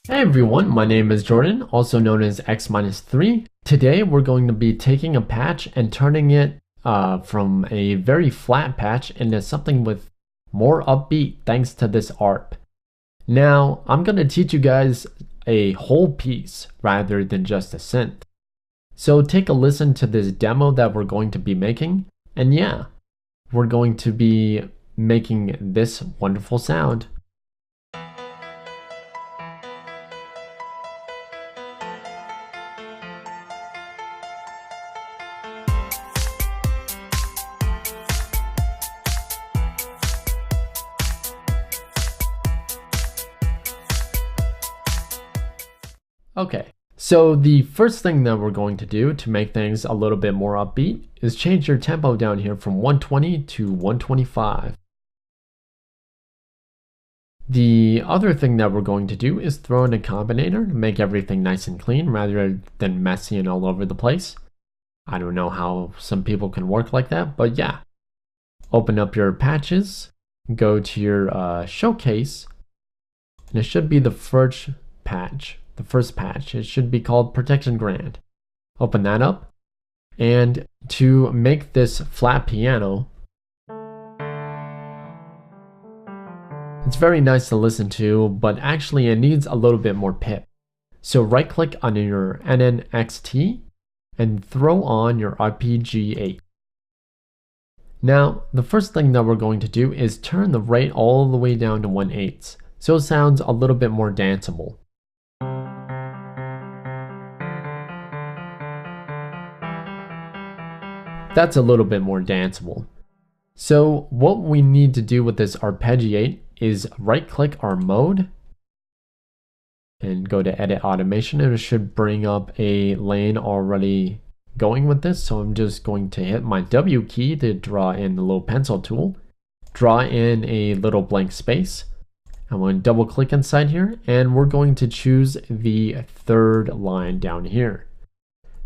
Hey everyone, my name is Jordan, also known as X-3. Today we're going to be taking a patch and turning it from a very flat patch into something with more upbeat thanks to this ARP. Now, I'm going to teach you guys a whole piece rather than just a synth. So take a listen to this demo that we're going to be making, and yeah, we're going to be making this wonderful sound. Okay, so the first thing that we're going to do to make things a little bit more upbeat is change your tempo down here from 120 to 125. The other thing that we're going to do is throw in a combinator to make everything nice and clean rather than messy and all over the place. I don't know how some people can work like that, but yeah. Open up your patches, go to your showcase, and it should be the first patch. It should be called Protection Grand. Open that up, and to make this flat piano, it's very nice to listen to, but actually it needs a little bit more pip. So right click on your NNXT and throw on your RPG8. Now, the first thing that we're going to do is turn the rate all the way down to 1/8, so it sounds a little bit more danceable. That's a little bit more danceable. So what we need to do with this arpeggiate is right click our mode and go to edit automation, and it should bring up a lane already going with this. So I'm just going to hit my W key to draw in the little pencil tool, draw in a little blank space. I'm going to double click inside here, and we're going to choose the third line down here.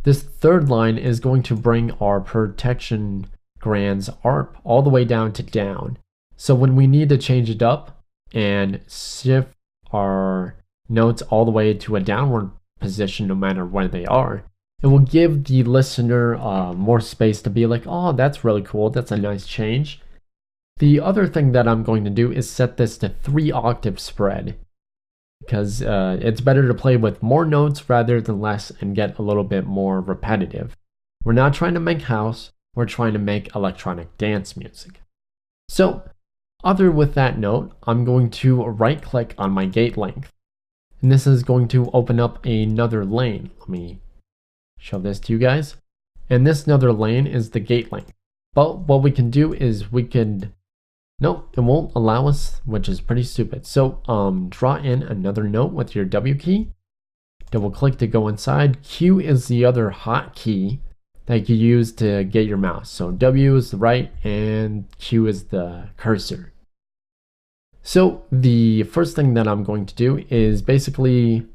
This third line is going to bring our Protection Grand's ARP all the way down to down. So when we need to change it up and shift our notes all the way to a downward position no matter where they are, it will give the listener more space to be like, oh, that's really cool, that's a nice change. The other thing that I'm going to do is set this to 3-octave spread, because it's better to play with more notes rather than less and get a little bit more repetitive. We're not trying to make house, we're trying to make electronic dance music. So, other with that note, I'm going to right click on my gate length, and this is going to open up another lane. Let me show this to you guys. And this another lane is the gate length. But what we can do is we can, nope, it won't allow us, which is pretty stupid. So draw in another note with your W key, double click to go inside. Q is the other hotkey that you use to get your mouse. So W is the right and Q is the cursor. So the first thing that I'm going to do is basically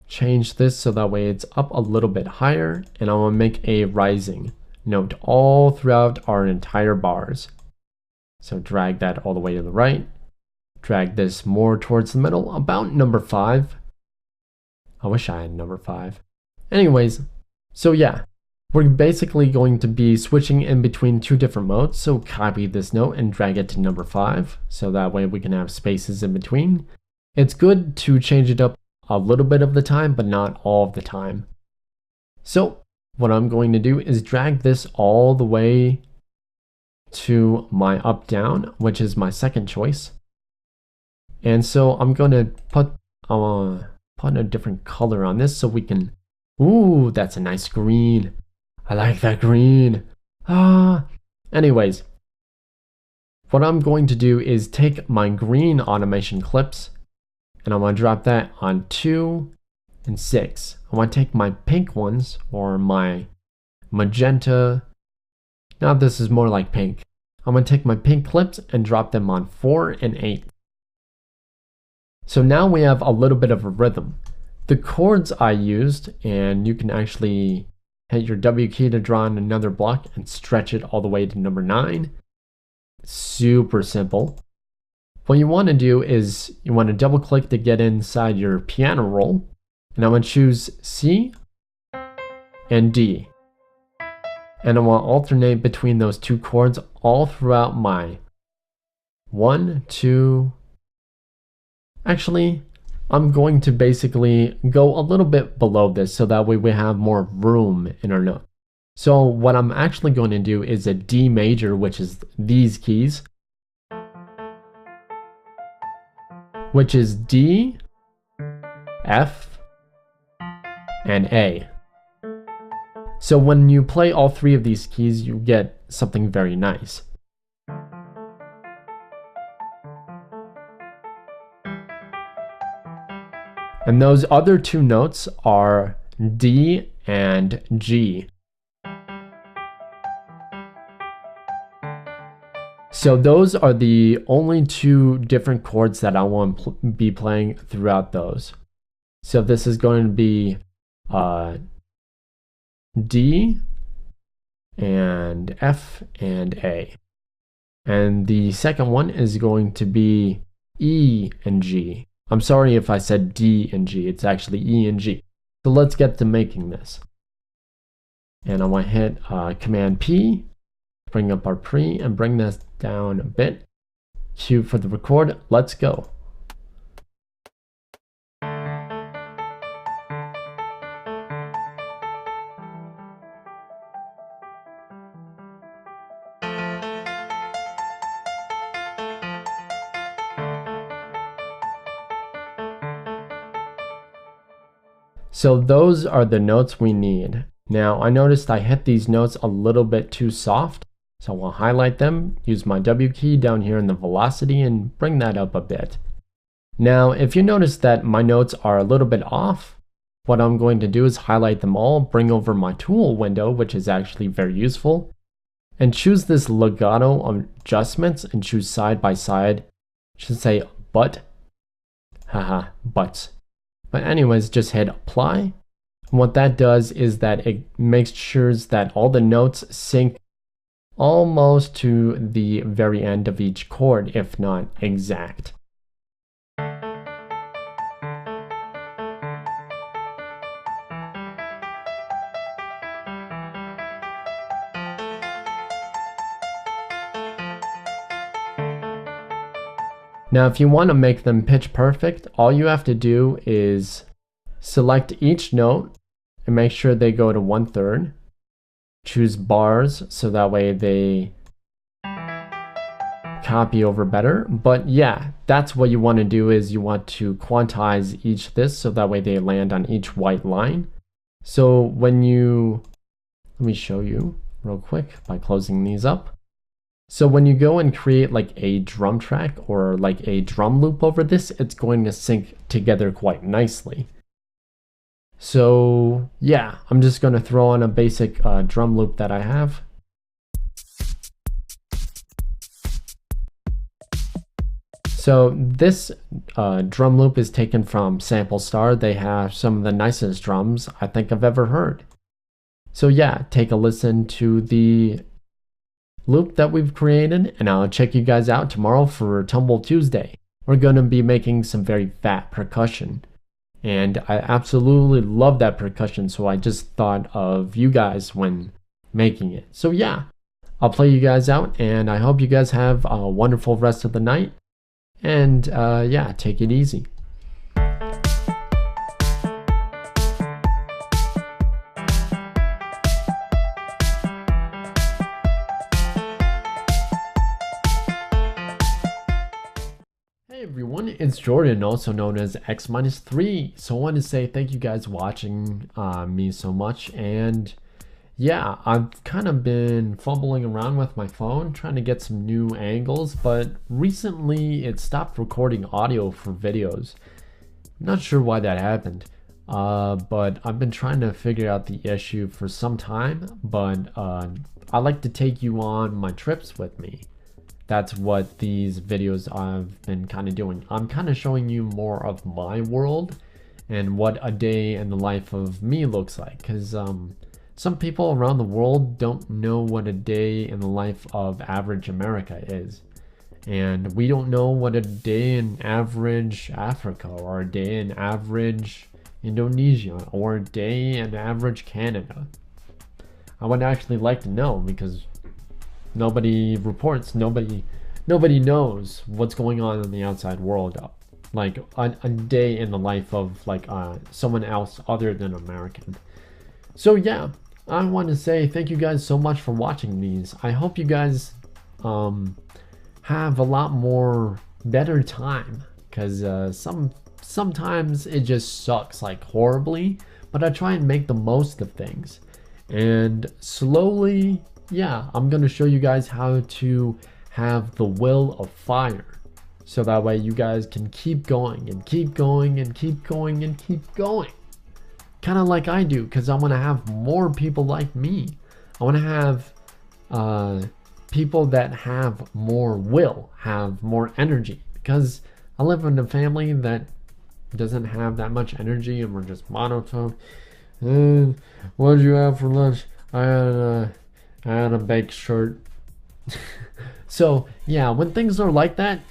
change this so that way it's up a little bit higher, and I want to make a rising note all throughout our entire bars. So drag that all the way to the right, drag this more towards the middle, about number 5. I wish I had number 5. Anyways, so yeah, we're basically going to be switching in between 2 different modes. So copy this note and drag it to number 5, so that way we can have spaces in between. It's good to change it up a little bit of the time, but not all of the time. So what I'm going to do is drag this all the way to my up down, which is my second choice. And so I'm going to put a different color on this so we can, ooh, that's a nice green. I like that green. Anyways, what I'm going to do is take my green automation clips, and I'm going to drop that on 2 and 6. I want to take my pink ones, or my magenta. Now this is more like pink. I'm going to take my pink clips and drop them on 4 and 8. So now we have a little bit of a rhythm. The chords I used, and you can actually hit your W key to draw in another block and stretch it all the way to number 9. Super simple. what you want to do is you want to double click to get inside your piano roll, and I'm going to choose C and D. And I want to alternate between those two chords all throughout my 1, 2. Actually, I'm going to basically go a little bit below this so that way we have more room in our note. So what I'm actually going to do is a D major, which is these keys, which is D, F, and A. So when you play all three of these keys, you get something very nice. And those other two notes are D and G. So those are the only two different chords that I want to be playing throughout those. So this is going to be D and F and A. And the second one is going to be E and G. I'm sorry if I said D and G, it's actually E and G. So let's get to making this. And I want to hit Command P, bring up our pre, and bring this down a bit. Cue for the record, let's go. So those are the notes we need. Now I noticed I hit these notes a little bit too soft, so I'll highlight them, use my W key down here in the velocity and bring that up a bit. Now if you notice that my notes are a little bit off, what I'm going to do is highlight them all, bring over my tool window, which is actually very useful, and choose this legato adjustments and choose side by side. I should say but, haha, butts. But anyways, just hit apply. And what that does is that it makes sure that all the notes sync almost to the very end of each chord, if not exact. Now, if you want to make them pitch perfect, all you have to do is select each note and make sure they go to 1/3. Choose bars so that way they copy over better. But yeah, that's what you want to do is you want to quantize each this so that way they land on each white line. So when you, let me show you real quick by closing these up. So when you go and create like a drum track or like a drum loop over this, it's going to sync together quite nicely. So yeah, I'm just going to throw on a basic drum loop that I have. So this drum loop is taken from SupaStars. They have some of the nicest drums I think I've ever heard. So yeah, take a listen to the loop that we've created, and I'll check you guys out tomorrow for Tumble Tuesday. We're going to be making some very fat percussion, and I absolutely love that percussion, so I just thought of you guys when making it. So yeah, I'll play you guys out, and I hope you guys have a wonderful rest of the night, and yeah, take it easy. Hey everyone, it's Jordan, also known as X-3. So I want to say thank you guys watching me so much, and yeah, I've kind of been fumbling around with my phone trying to get some new angles, but recently it stopped recording audio for videos. I'm not sure why that happened, but I've been trying to figure out the issue for some time, but I like to take you on my trips with me. That's what these videos I've been kind of doing. I'm kind of showing you more of my world and what a day in the life of me looks like, because some people around the world don't know what a day in the life of average America is. And we don't know what a day in average Africa, or a day in average Indonesia, or a day in average Canada. I would actually like to know, because nobody reports, nobody knows what's going on in the outside world. Like a day in the life of like someone else other than American. So yeah, I want to say thank you guys so much for watching these. I hope you guys have a lot more better time, because sometimes it just sucks like horribly, but I try and make the most of things. And slowly, yeah, I'm gonna show you guys how to have the will of fire, so that way you guys can keep going and keep going and keep going and keep going, kind of like I do, because I want to have more people like me. I want to have people that have more will, have more energy, because I live in a family that doesn't have that much energy, and we're just monotone. What did you have for lunch? I had a baked shirt. So yeah, when things are like that,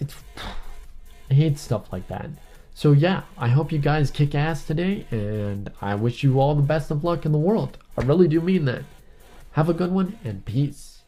I hate stuff like that. So yeah, I hope you guys kick ass today, and I wish you all the best of luck in the world. I really do mean that. Have a good one, and peace.